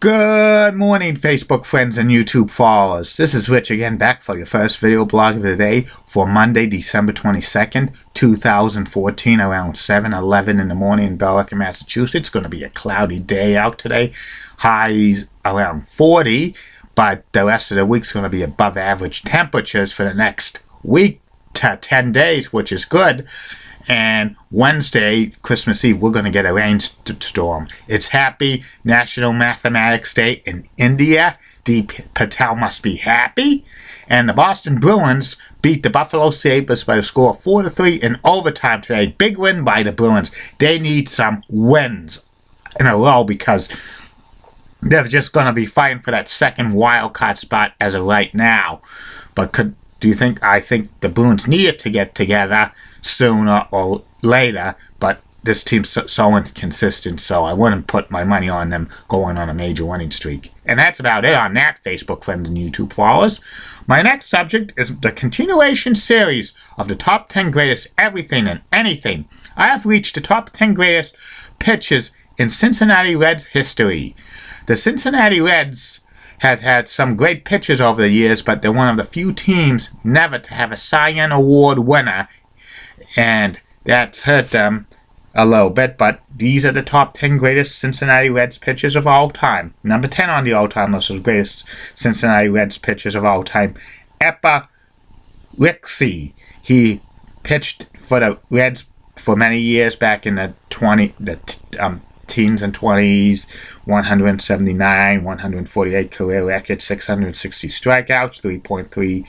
Good morning, Facebook friends and YouTube followers. This is Rich again, back for your first video blog of the day for Monday, December 22nd, 2014, around 7:11 in the morning in Belleville, Massachusetts. It's going to be a cloudy day out today. Highs around 40, but the rest of the week's going to be above average temperatures for the next week to 10 days, which is good. And Wednesday, Christmas Eve, we're going to get a rainstorm. It's Happy National Mathematics Day in India. Deep Patel must be happy. And the Boston Bruins beat the Buffalo Sabres by a score of 4-3 in overtime today. Big win by the Bruins. They need some wins in a row because they're just going to be fighting for that second wild card spot as of right now. But do you think? I think the Bruins need it to get together sooner or later, but this team's so inconsistent, so I wouldn't put my money on them going on a major winning streak. And that's about it on that, Facebook friends and YouTube followers. My next subject is the continuation series of the top 10 greatest everything and anything. I have reached the top 10 greatest pitchers in Cincinnati Reds history. The Cincinnati Reds have had some great pitchers over the years, but they're one of the few teams never to have a Cy Young Award winner, and that's hurt them a little bit, but these are the top 10 greatest Cincinnati Reds pitchers of all time. Number 10 on the all-time list of greatest Cincinnati Reds pitchers of all time, Eppa Rixey. He pitched for the Reds for many years back in the teens and 20s, 179, 148 career record, 660 strikeouts, 3.33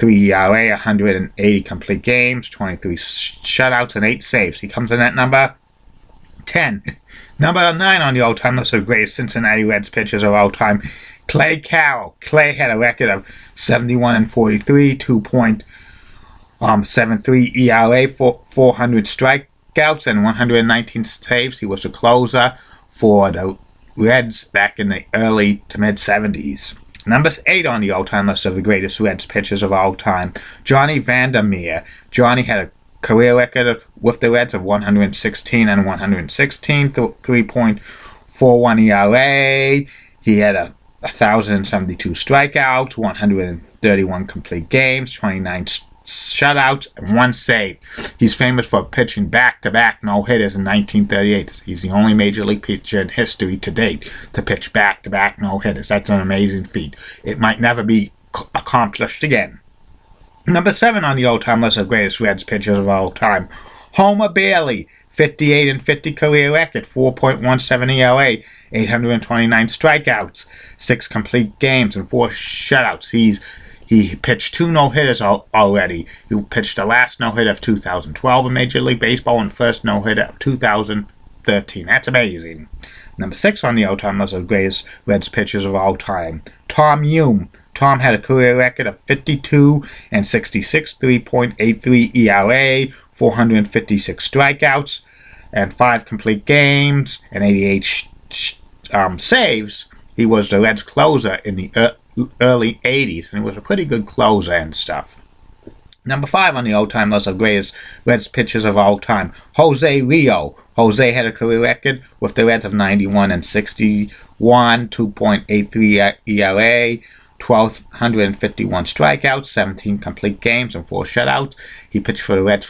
ERA, 180 complete games, 23 shutouts, and 8 saves. He comes in at number 10. Number 9 on the all-time list of greatest Cincinnati Reds pitchers of all time, Clay Carroll. Clay had a record of 71-43, 2.73 ERA, 400 strikeouts, and 119 saves. He was the closer for the Reds back in the early to mid-70s. Number 8 on the all-time list of the greatest Reds pitchers of all time, Johnny Vandermeer. Johnny had a career record with the Reds of 116, 3.41 ERA. He had 1,072 strikeouts, 131 complete games, 29 shutouts, and 1 save. He's famous for pitching back-to-back no-hitters in 1938. He's the only Major League pitcher in history to date to pitch back-to-back no-hitters. That's an amazing feat. It might never be accomplished again. Number 7 on the all-time list of greatest Reds pitchers of all time, Homer Bailey. 58-50 career record, 4.17 ERA, 829 strikeouts, 6 complete games, and 4 shutouts. He pitched 2 no-hitters already. He pitched the last no-hitter of 2012 in Major League Baseball and the first no-hitter of 2013. That's amazing. Number 6 on the all-time list of greatest Reds pitchers of all time, Tom Hume. Tom had a career record of 52-66, 3.83 ERA, 456 strikeouts, and 5 complete games, and 88 saves. He was the Reds closer in the early 80s, and he was a pretty good closer and stuff. Number 5 on the all-time list of greatest Reds pitchers of all time, Jose Rio. Jose had a career record with the Reds of 91-61, 2.83 ERA, 1,251 strikeouts, 17 complete games, and 4 shutouts. He pitched for the Reds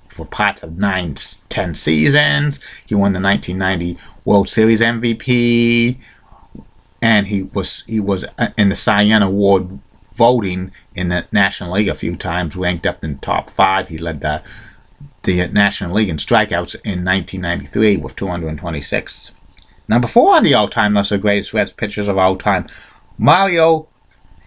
for parts of 9-10 seasons. He won the 1990 World Series MVP. And he was in the Cy Young Award voting in the National League a few times, ranked up in the top 5. He led the National League in strikeouts in 1993 with 226. Number 4 on the all-time list of greatest Reds pitchers of all time, Mario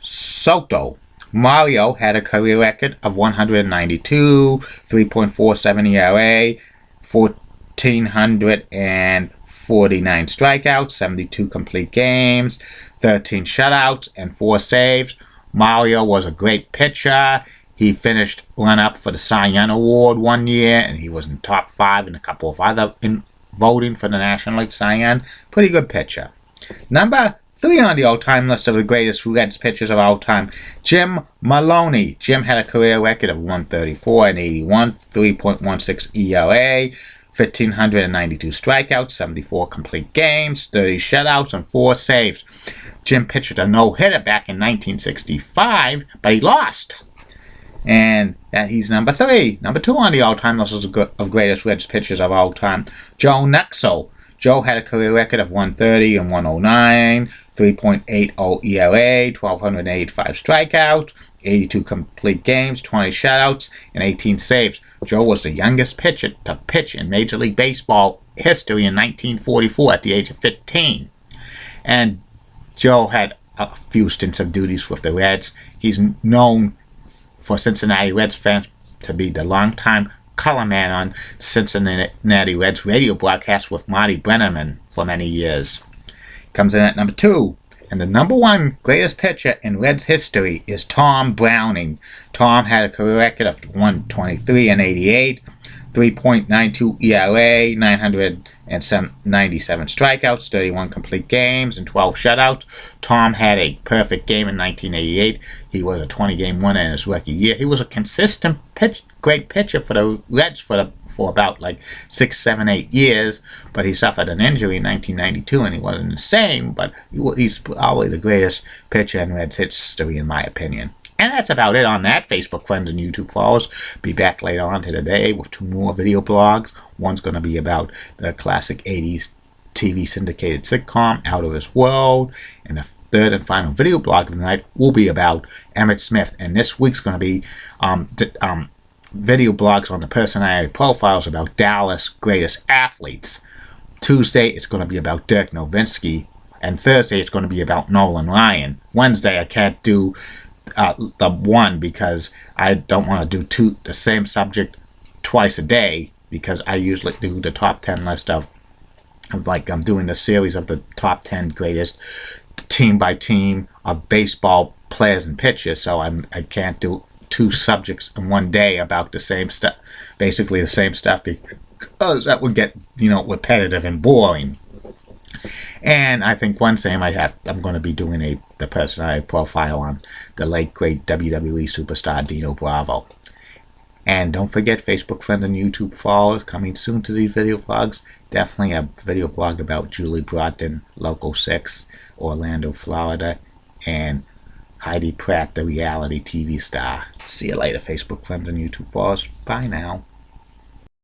Soto. Mario had a career record of 192, 3.47 ERA, 1,449 strikeouts, 72 complete games, 13 shutouts, and 4 saves. Mario was a great pitcher. He finished run-up for the Cy Young Award one year, and he was in top 5 in a couple of other voting for the National League Cy Young. Pretty good pitcher. Number 3 on the all-time list of the greatest Reds pitchers of all time, Jim Maloney. Jim had a career record of 134-81, 3.16 ERA, 1,592 strikeouts, 74 complete games, 30 shutouts, and 4 saves. Jim pitched a no-hitter back in 1965, but he lost. And he's number 3. Number 2 on the all-time list of greatest Reds pitchers of all time, Joe Nuxhall. Joe had a career record of 130 and 109, 3.80 ERA, 1,285 strikeouts, 82 complete games, 20 shutouts, and 18 saves. Joe was the youngest pitcher to pitch in Major League Baseball history in 1944 at the age of 15. And Joe had a few stints of duties with the Reds. He's known for Cincinnati Reds fans to be the longtime color man on Cincinnati Reds radio broadcast with Marty Brennaman for many years. Comes in at number 2. And the number 1 greatest pitcher in Reds history is Tom Browning. Tom had a career record of 123 and 88, 3.92 ERA, 997 strikeouts, 31 complete games, and 12 shutouts. Tom had a perfect game in 1988. He was a 20-game winner in his rookie year. He was a consistent great pitcher for the Reds for about 6, 7, 8 years, but he suffered an injury in 1992, and he wasn't the same, but he's probably the greatest pitcher in Reds history, in my opinion. And that's about it on that, Facebook friends and YouTube followers. Be back later on today with 2 more video blogs. One's going to be about the classic 80s TV syndicated sitcom, Out of This World. And the third and final video blog of the night will be about Emmitt Smith. And this week's going to be video blogs on the personality profiles about Dallas' greatest athletes. Tuesday, it's going to be about Dirk Nowitzki. And Thursday, it's going to be about Nolan Ryan. Wednesday, I can't do the one because I don't want to do the same subject twice a day, because I usually do the top 10 list of I'm doing the series of the top 10 greatest team by team of baseball players and pitchers, so I can't do 2 subjects in one day about the same stuff, basically the same stuff, because that would get repetitive and boring. And I think Wednesday I'm going to be doing the personality profile on the late great WWE superstar Dino Bravo. And don't forget, Facebook friends and YouTube followers, coming soon to these video blogs. Definitely a video blog about Julie Broughton, Local 6, Orlando, Florida, and Heidi Pratt, the reality TV star. See you later, Facebook friends and YouTube followers. Bye now.